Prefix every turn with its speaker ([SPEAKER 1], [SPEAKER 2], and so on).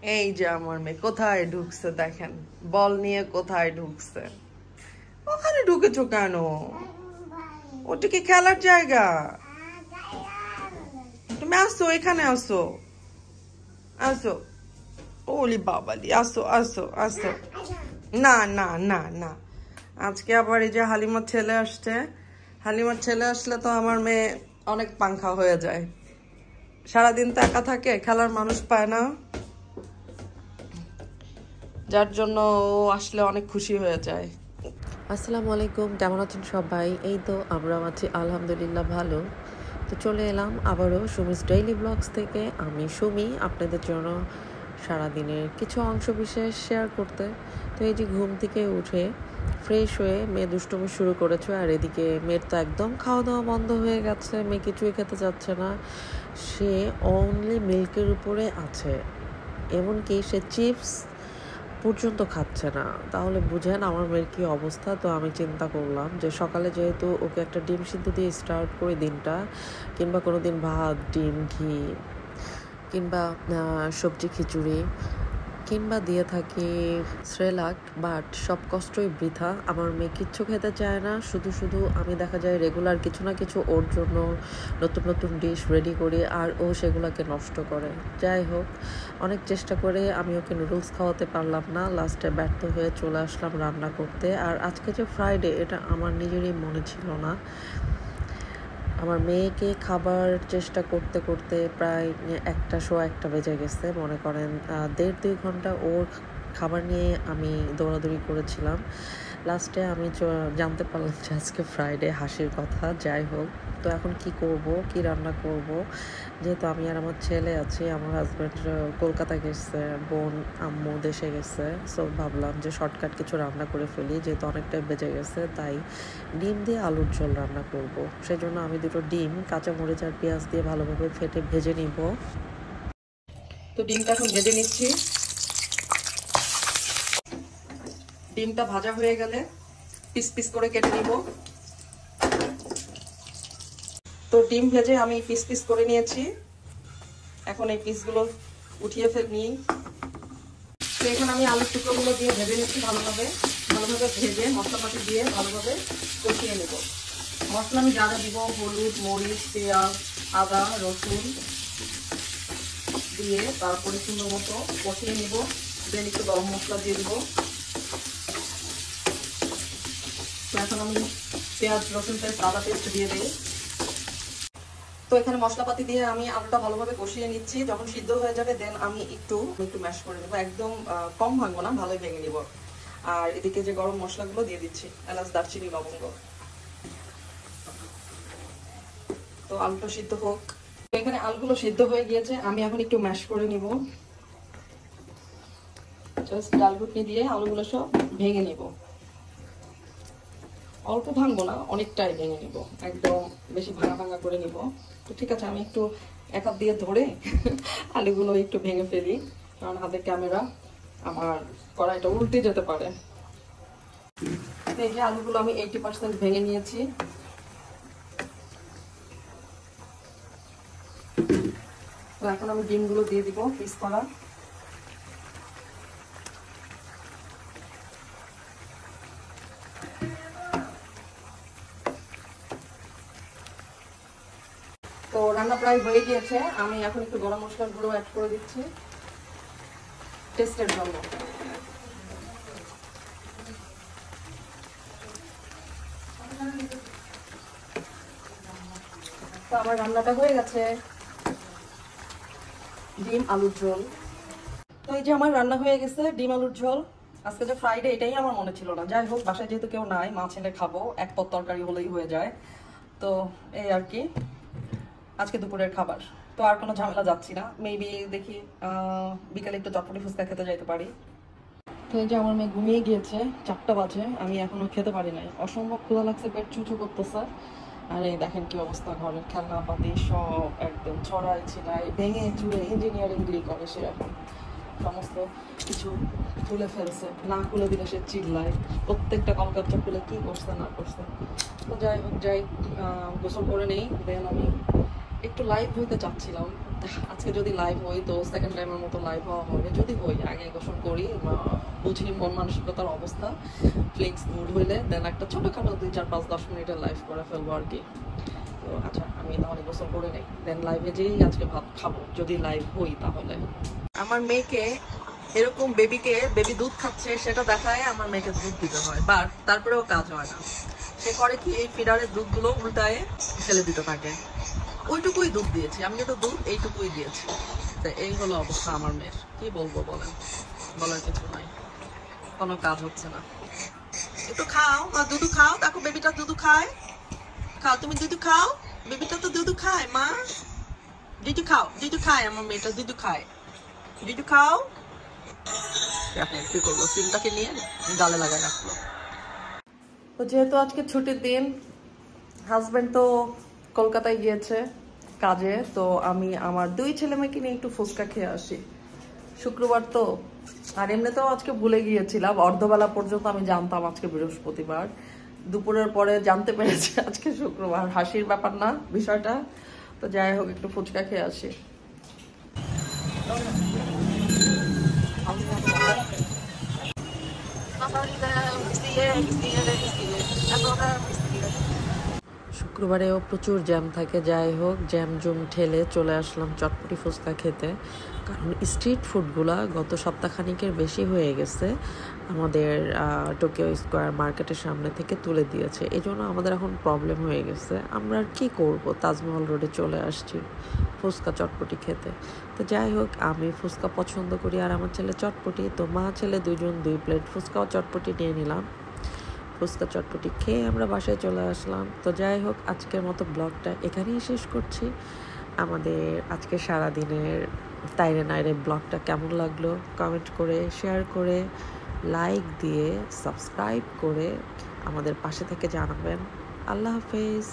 [SPEAKER 1] এই যে আমার মেয়ে কোথায় ঢুকছে দেখেন, বল নিয়ে কোথায় ঢুকছে। ওখানে ঢুকেছো কেন? ওটা কি খেলার জায়গা? তুমি আসো, এখানে আসো, আসো। ওলি বাবালি, আসো আসো আসো। না না না না, আজকে আবার এই যে হালিমার ছেলে আসছে। হালিমার ছেলে আসলে তো আমার মেয়ে অনেক পাংখা হয়ে যায়। সারাদিন তো একা থাকে, খেলার মানুষ পায় না, যার জন্য ও আসলে অনেক খুশি হয়ে যায়।
[SPEAKER 2] আসসালামু আলাইকুম, কেমন আছেন সবাই? এই তো আমরা আছি আলহামদুলিল্লাহ ভালো। তো চলে এলাম আবারও সুমিস ডেইলি ব্লগস থেকে। আমি সুমি, আপনাদের জন্য সারাদিনের কিছু অংশ বিশেষ শেয়ার করতে। তো এই যে ঘুম থেকে উঠে ফ্রেশ হয়ে মেয়ে দুষ্টুমি শুরু করেছে, আর এদিকে মেয়ের তো একদম খাওয়া দাওয়া বন্ধ হয়ে গেছে। মেয়ে কিছুই খেতে চাচ্ছে না, সে অনলি মিল্কের উপরে আছে, এমনকি সে চিপস পর্যন্ত খাচ্ছে না। তাহলে বুঝেন আমার মেয়ের কী অবস্থা। তো আমি চিন্তা করলাম যে সকালে যেহেতু ওকে একটা ডিম সিদ্ধ দিয়ে স্টার্ট করি দিনটা, কিংবা কোনো দিন ভাত, ডিম, ঘি, কিংবা সবজি খিচুড়ি, কিংবা দিয়ে থাকি শ্রেলাক, বাট সব কষ্টই বৃথা। আমার মেয়ে কিচ্ছু খেতে চায় না, শুধু শুধু আমি দেখা যায় রেগুলার কিছু না কিছু ওর জন্য নতুন নতুন ডিশ রেডি করি, আর ও সেগুলোকে নষ্ট করে। যাই হোক, অনেক চেষ্টা করে আমি ওকে নুডলস খাওয়াতে পারলাম না, লাস্টে ব্যর্থ হয়ে চলে আসলাম রান্না করতে। আর আজকে যে ফ্রাইডে, এটা আমার নিজেরই মনে ছিল না। আমার মেয়েকে খাবার চেষ্টা করতে করতে প্রায় 1:15 বেজে গেছে। মনে করেন 1.5-2 ঘন্টা ওর খাবার নিয়ে আমি দৌড়াদৌড়ি করেছিলাম। লাস্টে আমি জানতে পারলাম যে আজকে ফ্রাইডে, হাসির কথা। যাই হোক, তো এখন কি করব, কি রান্না করব? যেহেতু আমি আর আমার ছেলে আছি, আমার হাজব্যান্ড কলকাতা গেছে, বোন আম্মু দেশে গেছে, সো ভাবলাম যে শর্টকাট কিছু রান্না করে ফেলি, যেহেতু অনেকটাই বেজে গেছে। তাই ডিম দিয়ে আলুর ঝোল রান্না করব। সেই জন্য আমি দুটো ডিম কাঁচামরিচ আর পেঁয়াজ দিয়ে ভালোভাবে ফেটে ভেজে নিব।
[SPEAKER 1] তো ডিমটা এখন ভেজে নিচ্ছি। ডিমটা ভাজা হয়ে গেলে পিস পিস করে কেটে নিব। তো ডিম ভেজে আমি পিস পিস করে নিয়েছি, এখন এই পিসগুলো উঠিয়ে নিই। তো এখন আমি আলুর টুকরোগুলো দিয়ে ভেজে নিচ্ছি ভালোভাবে। ভেজে মশলাপাতি দিয়ে ভালোভাবে কষিয়ে নেব। মশলা আমি যা যা দিব, হলুদ, মরিচ, পেঁয়াজ, আদা, রসুন দিয়ে তারপরে সুন্দর মতো কষিয়ে নেব। দেন একটু গরম মশলা দিয়ে দিব। তো এখন আমি পেঁয়াজ, রসুন পেস্ট, আদা পেস্ট দিয়ে দিই। তো এখানে মশলাপাতি দিয়ে আমি আলুটা ভালোভাবে কষিয়ে নিচ্ছি। যখন সিদ্ধ হয়ে যাবে দেন আমি একটু ম্যাশ করে নেবো, একদম কম ভাঙবো না, ভালোই ভেঙে নিব। আর এদিকে যে গরম মশলাগুলো দিয়ে দিচ্ছি, এলাচ, দারচিনি, লবঙ্গ। তো আলুটা সিদ্ধ হোক। তো এখানে আলুগুলো সিদ্ধ হয়ে গিয়েছে, আমি এখন একটু ম্যাশ করে নিব। জাস্ট ডাল ঘুটনি দিয়ে আলুগুলো সব ভেঙে নিব। অল্প ভাঙবো না, অনেকটাই ভেঙে নিব, একদম বেশি ভাঙা ভাঙা করে নিব। তো ঠিক আছে, আমি একটু এক হাত দিয়ে ধরে আলুগুলো একটু ভেঙে ফেলি, কারণ হাতের ক্যামেরা, আমার কড়াইটা উল্টে যেতে পারে। এই যে আলুগুলো আমি 80% ভেঙে নিয়েছি। তো এখন আমি ডিমগুলো দিয়ে দিব পিস করা। তো রান্না প্রায় হয়ে গিয়েছে, আমি এখন একটু গরম মশলার গুঁড়ো অ্যাড করে দিচ্ছি টেস্টের জন্য। তো আমার রান্নাটা হয়ে গেছে, ডিম আলুর ঝোল। তো এই যে আমার রান্না হয়ে গেছে ডিম আলুর ঝোল। আজকে যে ফ্রাইডে, এটাই আমার মনে ছিল না। যাই হোক, বাসায় যেহেতু কেউ নাই, মা ছেলে খাবো, এক পদ তরকারি হলেই হয়ে যায়। তো এই আর কি আজকে দুপুরের খাবার। তো আর কোনো ঝামেলা যাচ্ছি না, মেবি দেখি বিকালে একটু চটপটি ফুচকা খেতে যাইতে পারি। তো এই যে আমার মেয়ে ঘুমিয়ে গিয়েছে, 4টা বাজে, আমি এখনো খেতে পারি নাই, অসম্ভব ক্ষুধা লাগছে, পেট চুচু করতেছে। আর এই দেখেন কি অবস্থা, ঘরের খেলনাপাতি সব একদম ছড়াই ছিলাই, ভেঙে চুরে ইঞ্জিনিয়ারিংগুলি করে সে। এখন সমস্ত কিছু খুলে ফেলছে, না খুলে দিলে সে চিল্লায়, প্রত্যেকটা কলকাতা খুলে কি করছে না করছে। তো যাই হোক, গোসল করে নেই, দেন আমি একটু লাইভ হইতে চাচ্ছিলাম, আজকে যদি লাইভ হই তো সেকেন্ড টাইমের মতো লাইভ হওয়া হবে, যদি হই আগে গোসল করি বুঝি মন মানসিকতার অবস্থা, ফ্লিক্স মুড হইলে দেন একটা ছোটোখাটো 2-4-5-10 মিনিটের লাইভ করে ফেলবো আর কি। তো আচ্ছা আমি তাহলে গোসল করে নেই, দেন লাইভে যেই আজকে ভাত খাবো যদি লাইভ হই তাহলে। আমার মেয়েকে এরকম বেবি দুধ খাচ্ছে সেটা দেখায় আমার মেয়েকে দুধ দিতে হয়, বাট তারপরেও কাজ হয় না। সে করে কি এই ফিডারের দুধগুলো উল্টায় ফেলে দিতে থাকে, ওইটুকুই দুধ দিয়েছি আমি, কিন্তু দুধ এইটুকুই দিয়েছি। তো এই হলো অবস্থা আমার মেয়ের, কি বলবো বলেন, বলার কিছু নাই, কোনো কাজ হচ্ছে না। একটু খাও মা, দুধু খাও, দেখো বেবিটা দুধু খায়, খাও তুমি দুধু খাও, বেবিটা তো দুধু খায় মা, দুধু খাও, দুধু খায় আমার মেয়েটা, দুধু খায়, দুধু খাও। কি করবো, সিমটাকে নিয়ে গালে লাগায় রাখলো। তো যেহেতু আজকে ছুটির দিন, হাজবেন্ড তো কলকাতায় গিয়েছে কাজে, তো আমি আমার 2 ছেলে মেয়েকে নিয়ে একটু ফুচকা খেয়ে আসি, শুক্রবার তো। আর এমনিতেও আজকে ভুলে গিয়েছিলাম, অর্ধবেলা পর্যন্ত আমি জানতাম আজকে বৃহস্পতিবার, দুপুরের পরে জানতে পেরেছি আজকে শুক্রবার। হাসির ব্যাপার না বিষয়টা, তো যাই হোক একটু ফুচকা খেয়ে আসি।
[SPEAKER 2] শুক্রবারেও প্রচুর জ্যাম থাকে, যাই হোক জ্যাম জুম ঠেলে চলে আসলাম চটপটি ফুচকা খেতে, কারণ স্ট্রিট ফুডগুলা গত সপ্তাহখানিকের বেশি হয়ে গেছে আমাদের টোকিও স্কোয়ার মার্কেটের সামনে থেকে তুলে দিয়েছে, এই জন্য আমাদের এখন প্রবলেম হয়ে গেছে। আমরা আর কী করবো, তাজমহল রোডে চলে আসছি ফুচকা চটপটি খেতে। তো যাই হোক আমি ফুচকা পছন্দ করি আর আমার ছেলে চটপটি, তো মা ছেলে 2 প্লেট ফুচকা ও চটপটি নিয়ে নিলাম। ফুচকা চটপটি খেয়ে আমরা বাসায় চলে আসলাম। তো যাই হোক আজকের মতো ব্লগটা এখানেই শেষ করছি। আমাদের আজকে সারাদিনের তাইরে নাইরে ব্লগটা কেমন লাগলো কমেন্ট করে, শেয়ার করে, লাইক দিয়ে, সাবস্ক্রাইব করে আমাদের পাশে থেকে জানাবেন। আল্লাহ হাফেজ।